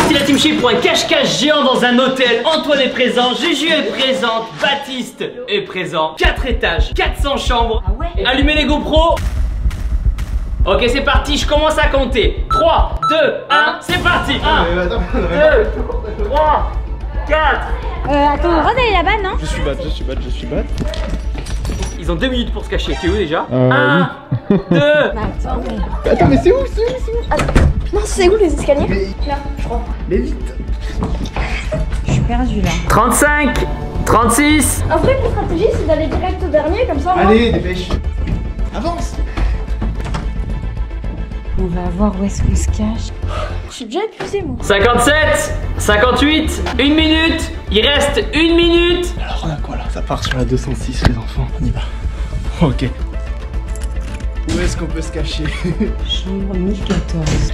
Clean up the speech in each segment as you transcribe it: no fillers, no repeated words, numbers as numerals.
parti la team Chip pour un cache-cache géant dans un hôtel. Antoine est présent, Juju est présente, Baptiste est présent. 4 étages, 400 chambres. Ah ouais. Allumez les GoPros. Ok, c'est parti, je commence à compter. 3, 2, 1, c'est parti. 1, 2, 3, 4. Attends, Rose elle est là-bas, non? Je suis bad. Ils ont 2 minutes pour se cacher. T'es où déjà? 1, 2. Attends, mais c'est où? Non, c'est où les escaliers? Là, je crois. Mais vite. Je suis perdue là. 35, 36. En vrai, la stratégie c'est d'aller direct au dernier, comme ça. Allez, dépêche. Avance. On va voir où est-ce qu'on se cache. Je suis déjà épuisée moi. 57, 58, 1 minute. Il reste 1 minute. Alors, on a quoi là? Ça part sur la 206, les enfants. On y va. Ok. Où est-ce qu'on peut se cacher? Chambre 1014.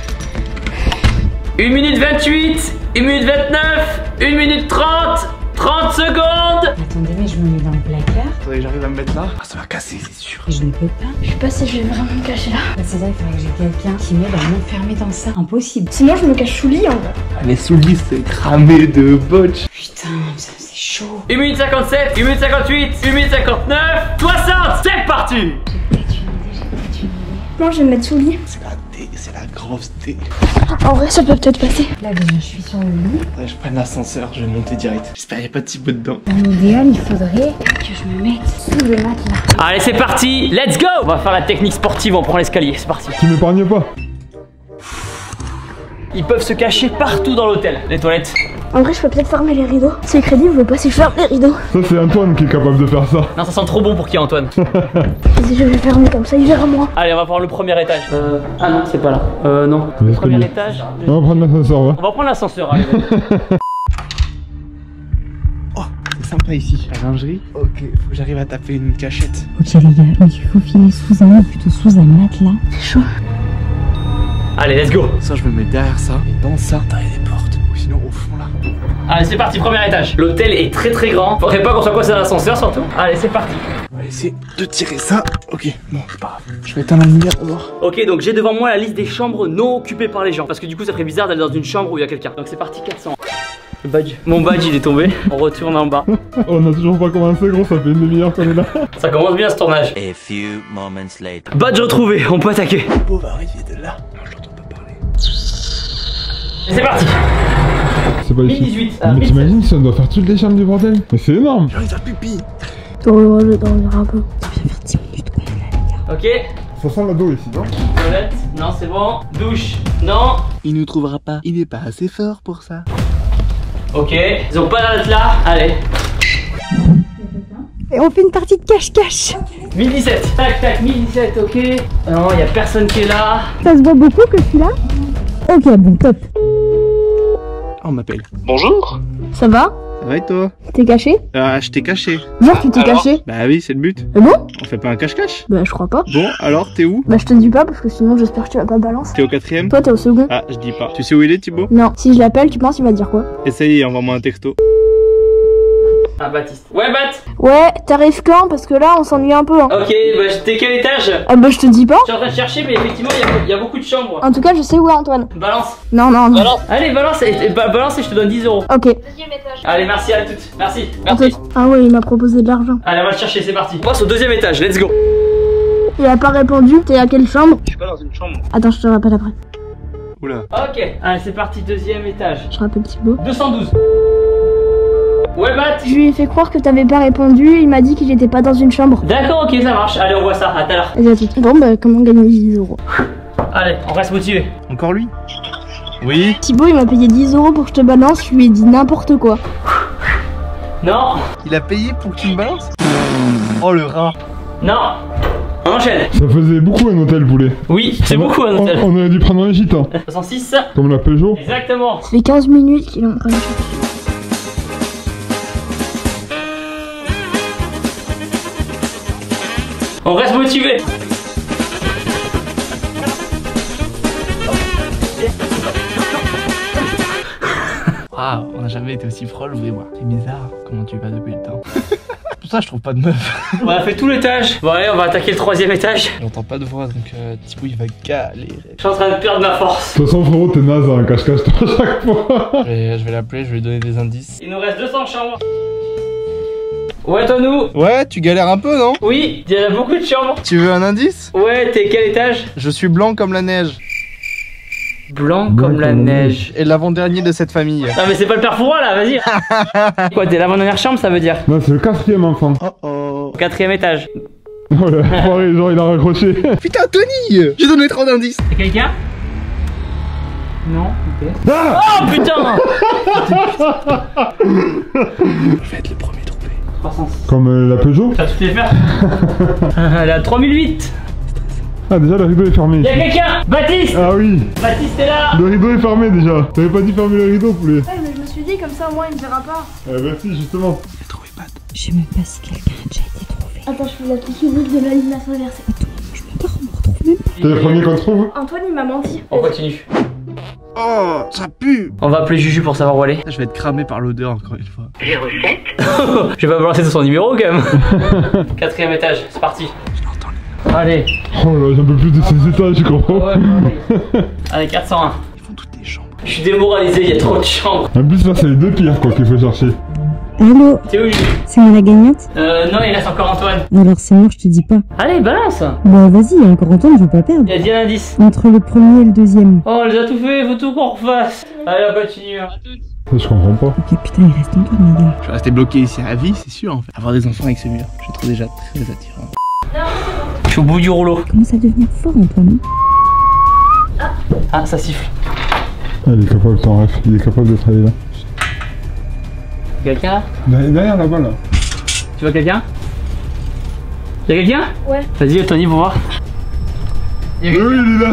1 minute 28, 1 minute 29, 1 minute 30, 30 secondes. Attendez, mais je me mets dans le placard. Faudrait que j'arrive à me mettre là. Ah, ça va casser, c'est sûr. Et je ne peux pas. Je sais pas si je vais vraiment me cacher là. C'est ça, il faudrait que j'ai quelqu'un qui m'aide à m'enfermer dans ça. Impossible. Sinon, je me cache sous lit en vrai. Les sous-lits, c'est cramé de botch. Putain, ça c'est chaud. 1 minute 57, 1 minute 58, 1 minute 59, 60. C'est parti. J'ai peut-être une idée. Non, je vais me mettre sous lit. C'est la D, c'est la grosse D. En vrai, ça peut peut-être passer. Là, déjà, je suis sur le lit. Faudrait que je prenne l'ascenseur, je vais monter direct. J'espère qu'il n'y a pas de Thibaut dedans. Dans l'idéal, il faudrait que je me mette sous le matelas. Allez, c'est parti. Let's go. On va faire la technique sportive. On prend l'escalier. C'est parti. Tu m'épargnes pas. Ils peuvent se cacher partout dans l'hôtel. Les toilettes. En vrai, je peux peut-être fermer les rideaux. C'est crédible, je veux pas si je ferme les rideaux. Ça, c'est Antoine qui est capable de faire ça. Non, ça sent trop bon pour qui, Antoine? Vas-y, je vais fermer comme ça, il verra moi. Allez, on va prendre le premier étage. Ah non, c'est pas là. Non. Les Premier escaliers. étage. On va prendre l'ascenseur, va. On va prendre l'ascenseur. Allez, vas-y. Oh, c'est sympa ici. La lingerie. Ok, faut que j'arrive à taper une cachette. Ok les gars, il faut filer sous un lit, plutôt sous un matelas. C'est chaud. Allez, let's go. Ça, je me mets derrière ça. Et dans ça, il y a des portes. Ou sinon, au fond là. Allez, c'est parti. Premier étage. L'hôtel est très très grand. Faudrait pas qu'on soit coincé dans l'ascenseur surtout. Allez, c'est parti. On va essayer de tirer ça. Ok, bon, c'est pas grave. Je vais éteindre la lumière d'abord. Ok, donc j'ai devant moi la liste des chambres non occupées par les gens. Parce que du coup, ça ferait bizarre d'aller dans une chambre où il y a quelqu'un. Donc c'est parti, 400. Le badge. Mon badge, il est tombé. On retourne en bas. On a toujours pas commencé, gros, ça fait une demi-heure qu'on est là. Ça commence bien ce tournage. A few moments later. Badge retrouvé, on peut attaquer. Beau va arriver de là. Non, je l'entends pas parler. C'est parti. C'est pas ici. 1018. Mais t'imagines si on doit faire toutes les chambres du bordel? Mais c'est énorme. J'ai envie de faire pipi. Je vais dormir un peu. Ça vient faire 10 minutes qu'on est là, les gars. Ok. Ça sent la dos ici, non? Toilette. Non, c'est bon. Douche. Non. Il nous trouvera pas. Il n'est pas assez fort pour ça. Ok. Ils ont pas d'être là. Allez. Et on fait une partie de cache-cache. 1017. Tac, tac, 1017. Ok. Non, y a personne qui est là. Ça se voit beaucoup que je suis là. Ok, bon, top. Ah, on m'appelle. Bonjour. Ça va? Ça va et toi? T'es caché? Ah, je t'ai caché. Genre, tu t'es caché? Bah oui, c'est le but. Ah bon? On fait pas un cache-cache? Bah, je crois pas. Bon, alors, t'es où? Bah, je te dis pas parce que sinon, j'espère que tu vas pas balancer. T'es au 4ème? Toi, t'es au second. Ah, je dis pas. Tu sais où il est, Thibaut? Non, si je l'appelle, tu penses qu'il va dire quoi? Essaye, envoie-moi un texto. Ah, Baptiste. Ouais, Bat. Ouais, t'arrives quand? Parce que là, on s'ennuie un peu. Hein. Ok, bah t'es quel étage? Ah bah, je te dis pas. Je suis en train de chercher, mais effectivement, il y a beaucoup de chambres. En tout cas, je sais où est Antoine. Balance. Non, non, non. Balance. Allez, balance balance et je te donne 10 euros. Ok. Allez, merci à toutes. Merci. À Merci. toutes. Ah ouais, il m'a proposé de l'argent. Allez, on va le chercher, c'est parti. On passe au 2ème étage, let's go. Il a pas répondu. T'es à quelle chambre? Je suis pas dans une chambre. Attends, je te rappelle après. Oula. Ok, allez, c'est parti, 2ème étage. Je rappelle Thibaut. 212. Ouais, Bat. Je lui ai fait croire que t'avais pas répondu. Il m'a dit qu'il était pas dans une chambre. D'accord, ok, ça marche. Allez, on voit ça, à tout à l'heure. Vas-y, à tout. Bon, bah, comment gagner 10 euros? Allez, on reste motivé. Encore lui? Oui. Thibaut, il m'a payé 10 euros pour que je te balance. Je lui ai dit n'importe quoi. Non, Il a payé pour que tu me balances? Oh, le rat. non. On enchaîne. Ça faisait beaucoup un hôtel, poulet. Oui, c'est beaucoup un hôtel. On aurait dû prendre un gîte, hein. 66. Comme la Peugeot. Exactement. Ça fait 15 minutes qu'il est en train de chercher. On reste motivé. Waouh, on n'a jamais été aussi proche, vous et moi. C'est bizarre comment tu vas depuis le temps. pour ça je trouve pas de meuf. On a fait tout l'étage. Bon allez, on va attaquer le 3e étage. J'entends pas de voix donc Thibaut il va galérer. Je suis en train de perdre ma force. De toute façon, frérot, t'es naze, hein, cache-cache à chaque fois. Je vais l'appeler, je vais lui donner des indices. Il nous reste 200 chambres. Ouais, toi nous. Ouais, tu galères un peu, non? Oui, il y a beaucoup de chambres. Tu veux un indice? Ouais, t'es quel étage? Je suis blanc comme la neige. Blanc comme la neige. Et l'avant-dernier de cette famille. Non mais c'est pas le père Fouras là, vas-y. Quoi, t'es l'avant-dernière chambre, ça veut dire? Non, c'est le 4e enfant. Oh oh. 4e étage. Oh là, genre il a raccroché. Putain, Tony! J'ai donné trop d'indices. Y'a quelqu'un? Non, ok. Ah Oh putain. Je vais être le premier trompé. 306. Comme la Peugeot. T'as tout fait faire. Elle est à 3008. Ah, déjà le rideau est fermé. Y'a quelqu'un? Baptiste. Ah oui, Baptiste est là. le rideau est fermé déjà. T'avais pas dit fermer le rideau, poulet. Ouais, mais je me suis dit, comme ça au moins il me verra pas. Bah si, justement. J'ai trouvé Pat. Je sais même pas si quelqu'un a déjà été trouvé. Attends, je fais la petite musique de la ligne inversée. Attends, je me pars, on me retrouve même pas. T'es le premier qu'on trouve. Antoine il m'a menti. On continue. Oh, ça pue! On va appeler Juju pour savoir où aller. Je vais être cramé par l'odeur encore une fois. Je vais pas balancer son numéro quand même. 4e étage, c'est parti. Je l'entends. Allez. Oh là, j'en peux plus de ces étages, je comprends. Ouais, allez, 401. Ils font toutes les chambres. Je suis démoralisé, il y a trop de chambres. En plus, là, c'est les deux pires quoi qu'il faut chercher. Allô, T'es où Juju? c'est moi la gagnante? Non, il reste encore Antoine. Alors c'est mort, je te dis pas. Allez, balance. Bah vas-y, il y a encore Antoine, je veux pas perdre. Il y a 10 indices. Entre le premier et le deuxième. Oh, on les a tout fait, faut tout qu'on refasse. Allez, on continue. À toutes. Ça, je comprends pas. Ok, putain, il reste Antoine, les gars. Je vais rester bloqué ici à vie, c'est sûr en fait. Avoir des enfants avec ce mur, je trouve déjà très attirant. Je suis au bout du rouleau. Commence à devenir fort, Antoine. Ah, ça siffle. Ah, il est capable, ton ref. Il est capable de travailler là. Quelqu'un? Derrière là-bas là. Tu vois quelqu'un? Y'a quelqu'un? Ouais. Vas-y, Tony, pour voir. Oui, il est là.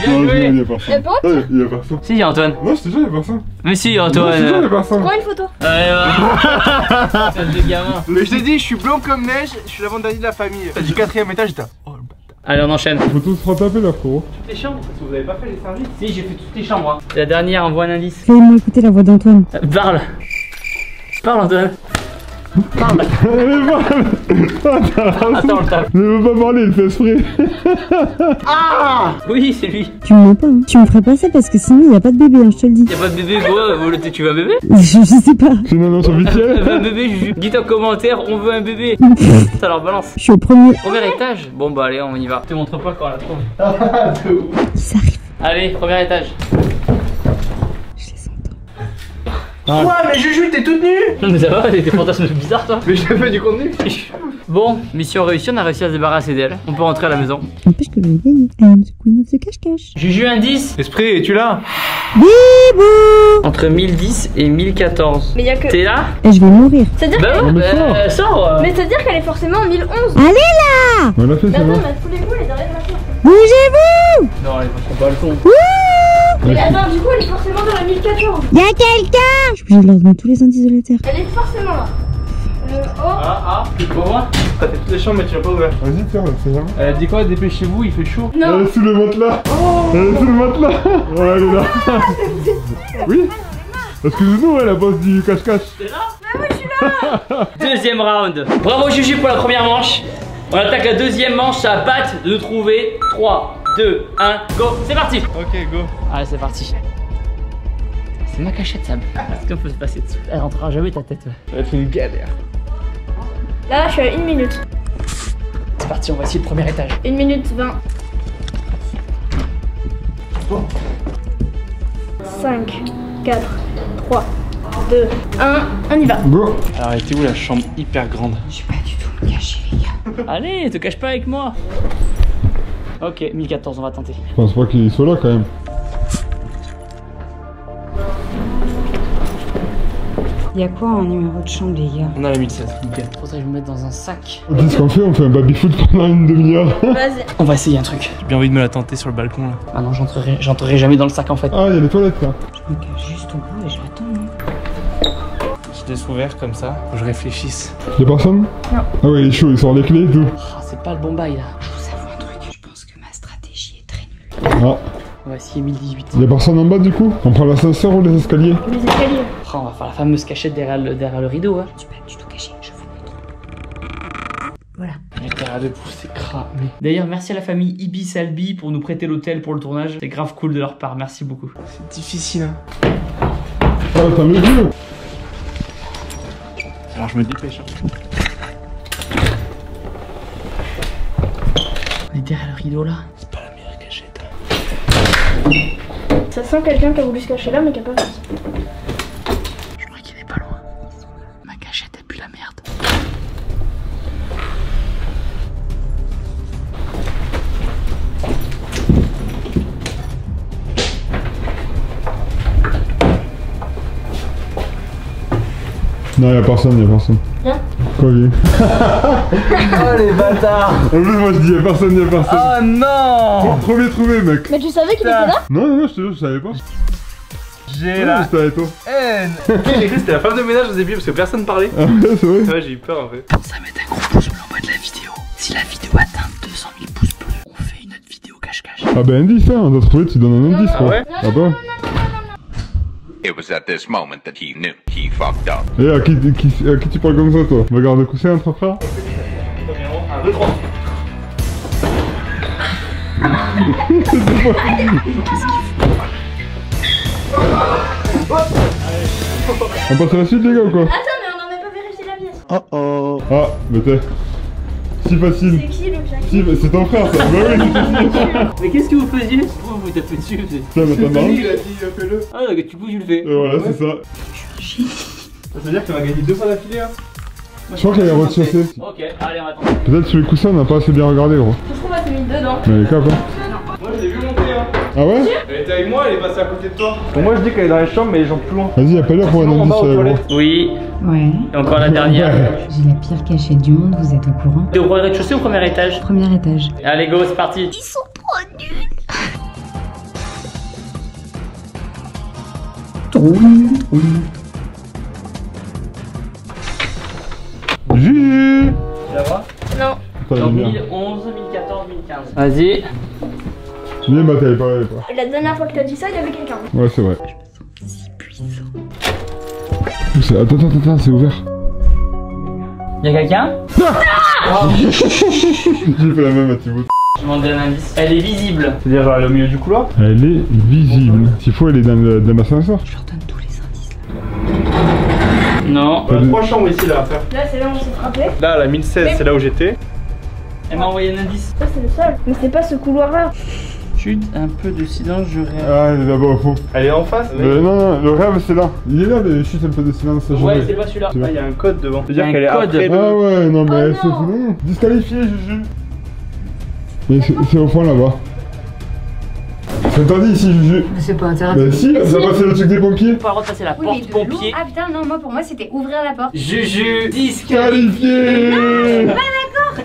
Bien joué. Il y a personne. Y'a pas Ouais, il y a personne. Si, y'a Antoine. Non, je te jure, il y a personne. Mais si, Non, je te jure, il y Antoine. a personne. Prends une photo. Allez, va. Tête de gamin. Mais je t'ai dit, je suis blanc comme neige, je suis l'avant-dernier de la famille. T'as dit 4e étage, j'étais. Oh le bâtard. Allez, on enchaîne. Faut tous se retaper là, frérot. Toutes les chambres? Parce que vous avez pas fait les services. Si, j'ai fait toutes les chambres. Hein. La dernière, envoie un indice. Fais-moi écouter la voix d'Antoine. Parle. Parle, Antoine. Parle. Attends, le tape. Ne veux pas parler, il fait exprès. Oui, c'est lui. Tu me mens pas, hein. Tu me ferais pas ça parce que sinon il y a pas de bébé, hein, je te le dis. Y'a pas de bébé, quoi? Tu veux un bébé? Je sais pas. C'est une annonce On veut officielle. un bébé, Juju. Dites en commentaire, on veut un bébé. Ça leur balance. Je suis au premier. Premier étage? Bon, bah, allez, on y va. Je te montre pas quand on la trouve. Qui s'arrive. Allez, premier étage. Je les entends. Ouais, mais Juju, t'es toute nue! Non, mais ça va, des fantasmes bizarres, toi. Mais j'ai fait du contenu. Bon, mission réussie, on a réussi à se débarrasser d'elle. On peut rentrer à la maison. N'empêche que je vais gagner. I am the queen of the cache-cache. Juju, indice Esprit, es-tu là? Bibou. entre 1010 et 1014. Mais y'a que. T'es là? Et je vais mourir. C'est-à-dire Bah qu'elle... ouais, mais sors. Mais c'est-à-dire qu'elle est forcément en 1011. Allez là. On l'a fait, Mais ça attends, va. mais tous les coups, elle est derrière la porte. Bougez-vous. Non, elle est pas sur le balcon. Mais attends, du coup, elle est forcément dans la 1014. Y'a quelqu'un. Je suis obligée de leur donner tous les indices de la terre. Elle est forcément là. Oh. Tu peux voir? T'as fait toutes les chambres mais tu l'as pas ouvert. Vas-y, tiens, c'est jamais. Dis quoi, dépêchez-vous, il fait chaud. Non. Elle est sous le matelas. Elle est sous le matelas. Ouais, elle est là. Oui. Excusez-nous, la bosse du cache-cache. Deuxième round. Bravo Juju pour la première manche. On attaque la deuxième manche, ça Pat de nous trouver. 3, 2, 1, go. C'est parti. Ok, go. Allez, c'est parti. C'est ma cachette, Sab. Est-ce qu'on peut se passer dessous? Elle rentrera jamais ta tête. Ça va être une galère. Là, je suis à 1 minute. C'est parti, on va essayer le premier étage. 1 minute 20. 5, 4, 3, 2, 1. On y va. Go. Alors, elle était où la chambre hyper grande? Allez, te cache pas avec moi. Ok, 1014, on va tenter. Je pense pas qu'il soit là quand même. Y'a quoi en numéro de chambre, les gars? On a la 1007, nickel. C'est pour ça que je vais me mettre dans un sac. On dit ce qu'on fait, on fait un baby-foot pendant une demi-heure. Vas-y. On va essayer un truc. J'ai bien envie de me la tenter sur le balcon là. Ah non, j'entrerai jamais dans le sac en fait. Ah, il y a les toilettes là. Je me cache juste au bout et j'attends. Hein. Je laisse ouvert comme ça, faut que je réfléchisse. Y'a personne? Non. Ah ouais, il est chaud, il sort les clés et tout. Ah, c'est pas le bon bail là. Je vous avoue un truc, je pense que ma stratégie est très nulle. Ah, On va essayer 1018. y'a personne en bas du coup? On prend l'ascenseur ou les escaliers? Les escaliers. Oh, on va faire la fameuse cachette derrière le rideau. Hein. Tu peux pas du tout cacher, je vous montre. Voilà. Mais t'as l'air de pousser cramé. D'ailleurs, merci à la famille Ibis Albi pour nous prêter l'hôtel pour le tournage. C'est grave cool de leur part, merci beaucoup. C'est difficile, hein. Ah, t'as mes yeux. Alors je me dépêche. On est derrière le rideau là. C'est pas la meilleure cachette. Ça sent quelqu'un qui a voulu se cacher là mais qui a pas réussi. Je crois qu'il est pas loin. Ma cachette elle pue la merde. Non, y'a personne, y'a personne. Hein? Quoi, vie? Oh les bâtards. En plus, moi je dis y'a personne, y'a personne. Oh non. Trop bien trouvé, mec. Mais tu savais qu'il était là? Non, je te jure, je savais pas. J'ai Ouais, la j'étais avec toi. haine. J'ai cru que c'était la femme de ménage au début parce que personne parlait. Ah ouais, c'est vrai. Ouais, j'ai eu peur en fait. Ça met un gros pouce bleu en bas de la vidéo. Si la vidéo atteint 200 000 pouces bleus, on fait une autre vidéo cache-cache. Ah bah indice, hein, on doit trouver, tu donnes un indice, quoi. ouais? Ah bah. It was at this moment that he knew he fucked up. Et à qui tu parles comme ça, toi? Bagarre de coussin entre frères? 1, 2, 3. On passe à la suite, les gars, ou quoi? Attends mais on n'a même pas vérifié la pièce. Oh oh. Ah, mais t'es... Si facile. C'est qui le Jacques? Si, c'est ton frère, ça. Bah oui, c'est ton frère. Mais qu'est-ce que vous faisiez? Pourquoi vous tapez dessus? Tiens, mais t'as marre. Il a dit fais-le. Ah d'accord, du coup je le fais. Et voilà, c'est ça. Ça veut dire qu'on a gagné 2 fois d'affilée hein. Je crois qu'elle est rechaussée. Ok, allez on attend. Peut-être sur les coussins, on n'a pas assez bien regardé, gros. Je trouve qu'elle s'est mise dedans. Mais elle est cap, hein. Moi je l'ai vu monter hein. Ah ouais? Elle était avec moi, elle est passée à côté de toi. Donc moi je dis qu'elle est dans les chambres mais les jambes plus loin. Vas-y, appelle-la pour un Sinon, en indice, bas aux gros. toilettes. Oui, Ouais. et encore la dernière. J'ai la pire cachette du monde, vous êtes au courant? T'es au rez-de-chaussée ou au premier étage? Premier étage. Allez go, c'est parti. Ils sont trop nuls. Juju. Tu la vois? Non. Attends, Donc viens. 2011, 2014, 2015. Vas-y. Viens, bah t'avais pas, La dernière fois que t'as dit ça, il y avait quelqu'un. Ouais, c'est vrai. Attends, c'est ouvert. Y'a quelqu'un? J'ai fait la même à Thibaut. Je demande un indice. Elle est visible. C'est-à-dire genre elle est au milieu du couloir. Elle est visible. S'il faut, elle est dans l'ascenseur. Je leur donne tous les indices là. Non. On a 3 chambres ici là à faire. Là, c'est là où on s'est frappé. Là la 1016 c'est là où j'étais. Elle m'a envoyé un indice. Ça, c'est le sol. Mais c'est pas ce couloir-là. Chut, un peu de silence, je rêve. Ah, elle est là-bas au fond. Elle est en face. Non, le rêve c'est là. Il est là, mais chute un peu de silence. Ça, je Ouais, vais. c'est pas celui-là. Ah, il y a un code devant. Il y a C'est-à-dire un qu'elle est code. après le... Ah ouais, non, mais Oh c'est non. non. Disqualifié, Juju. Mais c'est au fond là-bas. C'est interdit ici, Juju. C'est pas interdit. Bah si, ça passe le truc des pompiers. Pas le droit de passer la porte pompier. Ah putain, non, moi pour moi c'était ouvrir la porte. Juju disqualifié. Qualifié.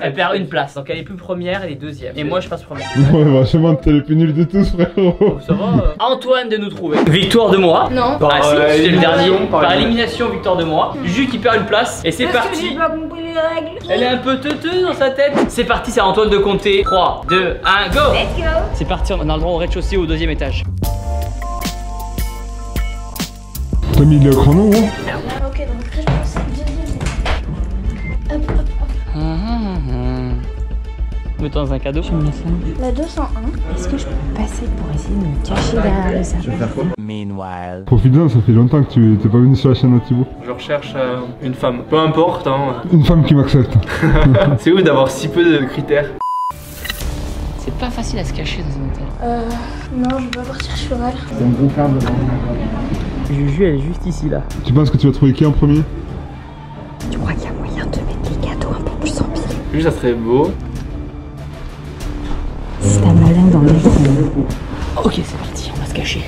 Elle perd une place, donc elle est plus première, elle est deuxième. Et moi je passe première. Ouais, vachement, t'es le plus nul de tous, frérot. Ça va Antoine de nous trouver. Victoire de moi. Non. Ah si, c'est le élimination, dernier. par Par élimination, victoire de moi. Juju qui perd une place. Et c'est Parce que j'ai parti. pas compris les règles. Elle est un peu teuteuse dans sa tête. C'est parti, c'est à Antoine de compter. 3, 2, 1, go. Let's go. C'est parti, on a le droit au rez-de-chaussée ou au deuxième étage. T'as mis le chrono, gros? Ah, ok, donc après, je pense que c'est le deuxième. Hop, hop, hop. Mets-toi dans un cadeau. Je me laisse là. La 201. Est-ce que je peux passer pour essayer de me cacher derrière le sapin? Meanwhile. Profite-en, ça fait longtemps que tu t'es pas venu sur la chaîne à Thibaut. Je recherche une femme. Peu importe hein. Une femme qui m'accepte. C'est ouf d'avoir si peu de critères. C'est pas facile à se cacher dans un hôtel. Non, je vais pas partir sur elle. C'est un gros câble. Juju, elle est juste ici là. Tu penses que tu vas trouver qui en premier? Tu crois qu'il y a moyen de mettre les cadeaux un peu plus empilés? Juste ça serait beau. Si t'as malin dans les fonds. Ok, c'est parti, on va se cacher.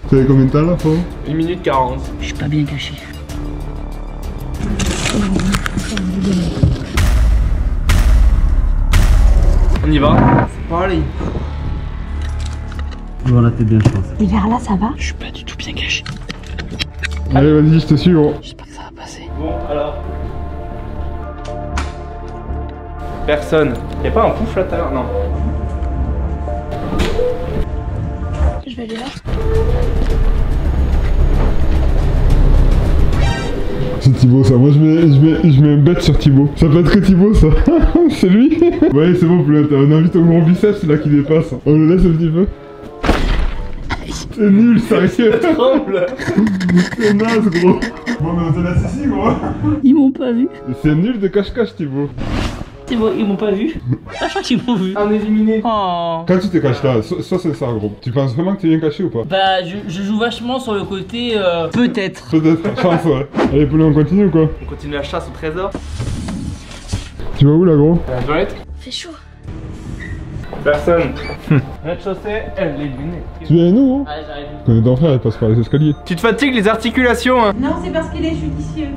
T'avais combien de temps là, Flo? 1 minute 40. Je suis pas bien caché. On y va. C'est pas aller. Voilà, t'es bien, je pense. Et vers là, ça va? Je suis pas du tout bien caché. Allez, vas-y, je te suis, gros. J'espère que ça va passer. Bon alors. Personne. Y'a pas un pouf là tout à l'heure? Non. Je vais aller là. C'est Thibaut ça, moi je mets un bet sur Thibaut. Ça peut être que Thibaut ça. C'est lui. Ouais c'est bon, on invite au gros biceps, c'est là qui dépasse. On le laisse un petit peu. C'est nul, sérieux. Tremble. C'est naze gros. Bon mais on te laisse ici gros. Ils m'ont pas vu. C'est nul de cache-cache Thibaut. Ils m'ont pas vu. Ah, je crois qu'ils m'ont vu. Un éliminé. Oh. Quand tu te caches là, soit c'est ça gros. Tu penses vraiment que tu viens caché ou pas? Bah, je joue vachement sur le côté peut-être. Peut-être, chance ouais. Allez Poulet, on continue ou quoi? On continue la chasse au trésor. Tu vas où là gros? La toilette. Fait chaud. Personne. Rez-de-chaussée, elle est lunée. Tu viens avec nous gros? Ah, j'arrive. Quand on est d'enfer, il passe par les escaliers. Tu te fatigues les articulations hein. Non, c'est parce qu'il est judicieux.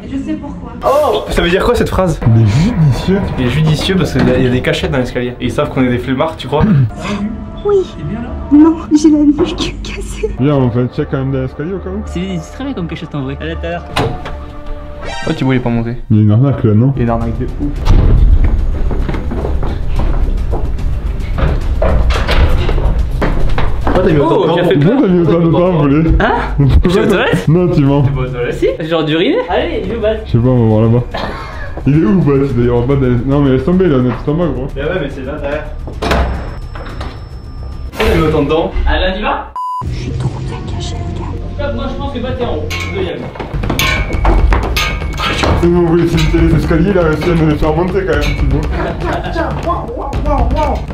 Je sais pourquoi. Oh, ça veut dire quoi cette phrase? Il est judicieux. Il est judicieux parce qu'il y a des cachettes dans l'escalier. Et ils savent qu'on est des flemmards, tu crois? Oui. T'es bien là? Non, j'ai la vue cassée. Viens, on fait un check quand même dans l'escalier au cas où. C'est très bien comme quelque chose en vrai. Allez, tout à l'heure. Oh, Thibaut il est pas monté. Il y a une arnaque là, non? Il y a une arnaque de ouf. Pourquoi t'as mis autant de temps? j'ai fait Pourquoi t'as mis autant de temps, Poulet? Hein? Je suis aux toilettes? Non, tu mens. Si, j'ai genre d'uriner. Allez, je batte. Je sais pas, on va voir là-bas. Il est où, Bas? D'ailleurs, en bas de... Non, mais laisse tomber là, notre stomac, gros. Mais ouais, mais c'est là derrière. Pourquoi t'as mis autant de temps? Allez, on y va? Je suis trop bien cachée, les gars. Moi, je pense que bah, t'es en haut. Deuxième. C'est nous, oui, si c'était les escaliers, il a réussi à nous les faire monter quand même, Thibaut.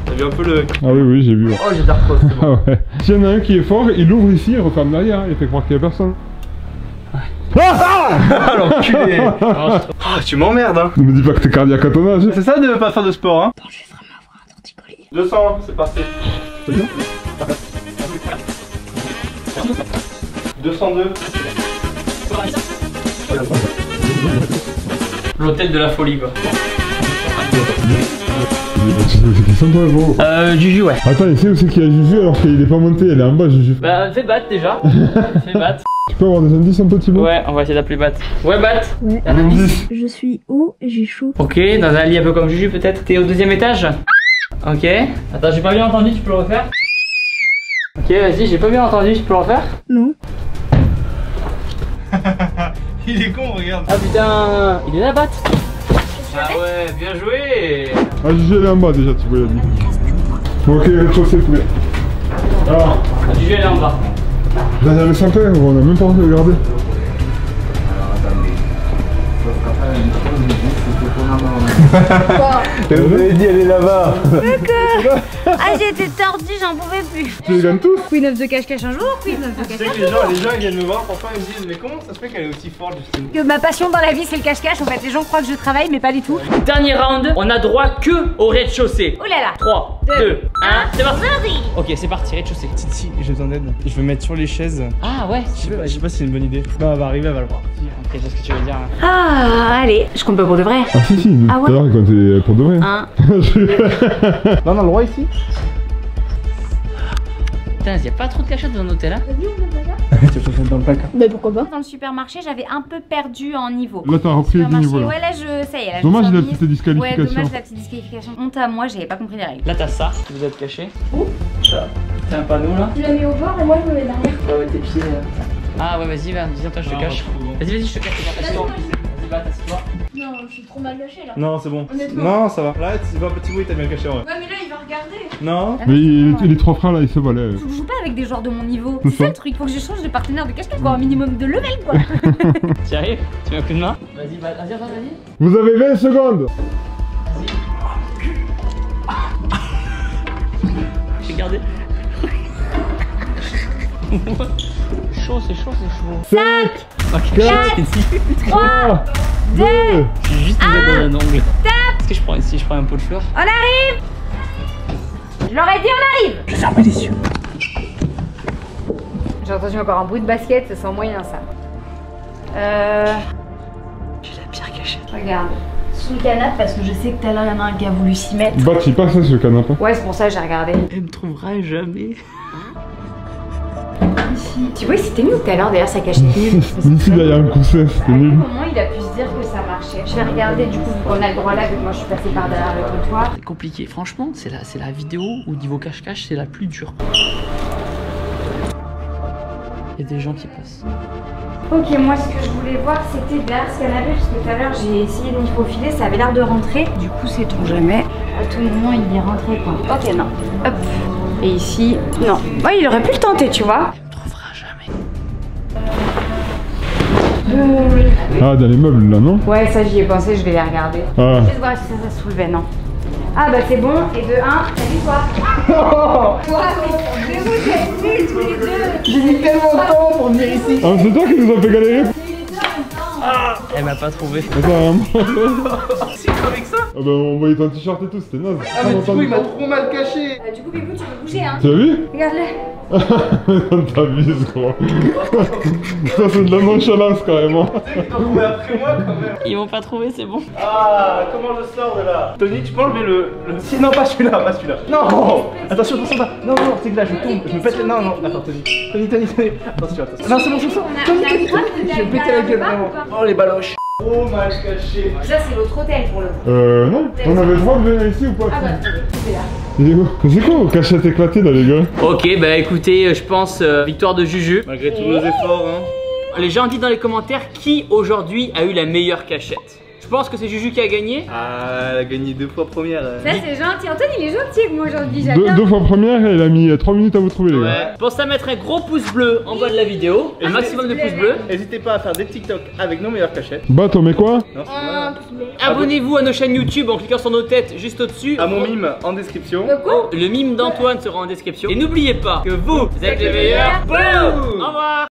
T'as vu un peu le... Ah oui, oui, j'ai vu. Ouais. Oh, j'ai Dark Cross, c'est bon. Ah ouais. S'il y en a un qui est fort, il ouvre ici, il referme derrière, il fait croire qu'il y a personne. Ah l'enculé. Ah, tu m'emmerdes hein. Ne me dis pas que t'es cardiaque à ton âge. C'est ça de pas faire de sport hein. Attends, je vais vraiment avoir un torticolis. 200, c'est parti. 202. L'hôtel de la folie, quoi. C'est qui sont toi, gros? Juju, ouais. Attends, il sait où c'est qu'il y a Juju alors qu'il est pas monté, elle est en bas, Juju. Bah, fais battre déjà. Fais battre. Tu peux avoir des indices un peu, Thibaut? Ouais, on va essayer d'appeler battre. Ouais, battre. Ouais. Un indice. Je suis où? J'ai chaud. Ok, dans un lit un peu comme Juju, peut-être. T'es au deuxième étage? Ok. Attends, j'ai pas bien entendu, tu peux le refaire? Ok, vas-y, j'ai pas bien entendu, tu peux le refaire? Non. Il est con, regarde. Ah putain, il est là, battre. Ah ouais, bien joué. Ah, Juju, elle est en bas déjà, Thibaut, il a dit. Bon, ok, rez-de-chaussée, poulet. Alors, Juju, elle est en bas. là, il y a le sapin, gros, on a même pas regardé. Vous avez dit, elle est là-bas. Ah, j'étais tordue, j'en pouvais plus. Tu les gagnes tous? Queen of the cache-cache un jour, Queen of the Tu sais cache-cache. que les gens ils viennent me voir, parfois ils me disent mais comment ça se fait qu'elle est aussi forte Justine? Que ma passion dans la vie c'est le cache-cache. En fait, les gens croient que je travaille, mais pas du tout. Dernier round, on a droit que au rez-de-chaussée. Oh là là. 3, 2, 1, c'est parti. Ok, c'est parti, rez-de-chaussée. Si, j'ai besoin d'aide. Je veux mettre sur les chaises. Ah ouais, Je sais pas si c'est une bonne idée. Non, elle va arriver, elle va le voir. Ok, c'est ce que tu veux dire. Ah, allez, je compte pas pour de vrai. Ah, si, si, Ah tout ouais. à l'heure, quand t'es pour de vrai. Un. Non, on a le droit ici. Putain, y a pas trop de cachette dans l'hôtel, hein? Tu peux mettre dans le placard. Mais pourquoi pas? Dans le supermarché, j'avais un peu perdu en niveau. Là, t'as repris du Supermarché, niveau là. ouais, là, ça y est. Là, Dommage je me la suis petite remise. disqualification. Ouais, dommage la petite disqualification. Honte à moi, j'avais pas compris les règles. Là, t'as ça, vous êtes caché. Où? T'as un panneau là? Tu l'as mis au bord et moi je me mets derrière. Ouais, tes pieds. Ah ouais, vas-y, viens, toi, je te cache. Vas-y, je te cache, Vas-y, va, t'assieds-toi. Non, je suis trop mal caché là. Non, c'est bon. Honnêtement. Non, ça va. Là, tu vois, petit bout, t'as bien caché en vrai. Ouais, mais là, il va regarder. Non. Mais les trois frères là, ils se valaient. Je joue pas avec des joueurs de mon niveau. C'est C'est ça ça. le truc. Faut que je change de partenaire de cache-cache pour avoir un minimum de level, quoi. Tu arrives? Tu mets un coup de main? Vas-y, vas-y. Vous avez 20 secondes. J'ai gardé. Chaud, c'est chaud. 5, Ok, 4, 3, 2. je suis juste tombé dans un angle. Est-ce que je prends ici, je prends un pot de fleurs? On arrive. Je leur ai dit, on arrive. Je vais fermer les yeux. J'ai entendu encore un bruit de basket, ça sent moyen ça. J'ai la pire cachette. Regarde. Sous le canapé parce que je sais que tout à l'heure il y en a un qui a voulu s'y mettre. Bah, tu passes sur le canapé. Ouais, c'est pour ça que j'ai regardé. Elle me trouvera jamais. Ici. Tu vois, c'était nul tout à l'heure d'ailleurs, ça cachait nul. Ici, là, il y a un coussin, À c'était quel nul. moment il a pu se dire que ça marchait? Je vais regarder du coup, vu qu'on a le droit là, vu que moi je suis passée par derrière le comptoir. C'est compliqué, franchement, c'est la vidéo où niveau cache-cache, c'est la plus dure. Il y a des gens qui passent. Ok, moi ce que je voulais voir c'était derrière ce canapé, parce que tout à l'heure j'ai essayé de m'y faufiler, ça avait l'air de rentrer. Du coup, sait-on jamais, à tout moment il est rentré quoi. Ok, non. Hop. Et ici, non. Ouais, il aurait pu le tenter, tu vois. Il me trouvera jamais. Ah, dans les meubles là, non? Ouais, ça j'y ai pensé, je vais les regarder. Ah. Juste voir si ça se soulevait, non. Ah bah c'est bon, et de 1, salut toi. Toi, mais vous êtes nuls tous les deux. J'ai mis tellement de temps pour venir ici. Ah, c'est toi qui nous a fait galérer? Elle m'a pas trouvé. Attends, C'est avec ça. ah bah on voyait ton t-shirt et tout, c'était naze. Ah mais du coup il m'a trop mal caché. Du coup, Bibou, tu peux bouger, hein. Tu as vu? Regarde-le. T'abuses gros. Ça c'est de la nonchalance carrément. Tu sais qu'ils t'ont trouvé après moi quand même. Ils m'ont pas trouvé, c'est bon. Ah, comment je sors de là? Tony, tu peux enlever le... Si, non, pas celui-là, pas celui-là. Non. Attention, attention, pas. Non, non, c'est que là je tombe, je me pète la... Non, non, d'accord, Tony. Tony. Attention, attention. Non, c'est bon, je sors. Tony, je vais me péter la gueule vraiment. Oh les baloches. Trop mal caché. Ça, c'est l'autre hôtel pour le coup. Non. On avait le droit de venir ici ou pas? Ah bah, c'est là. Il est où? C'est quoi vos cachettes éclatées là les gars? Ok, bah écoutez, je pense victoire de Juju. Malgré tous nos efforts, hein. Les gens disent dans les commentaires qui aujourd'hui a eu la meilleure cachette. Je pense que c'est Juju qui a gagné. Ah, elle a gagné 2 fois première. Ça, c'est gentil. Antoine, il est gentil avec moi aujourd'hui, j'adore. Deux fois première et il a mis 3 minutes à vous trouver les gars. Ouais. Pensez à mettre un gros pouce bleu en bas de la vidéo. Un maximum de pouces bleus. N'hésitez pas à faire des TikTok avec nos meilleures cachettes. Bah t'en mets quoi? Non, c'est moi. Abonnez-vous à nos chaînes YouTube en cliquant sur nos têtes juste au-dessus. À mon mime en description. Le mime d'Antoine sera en description. Et n'oubliez pas que vous êtes les meilleurs. Boum! Au revoir.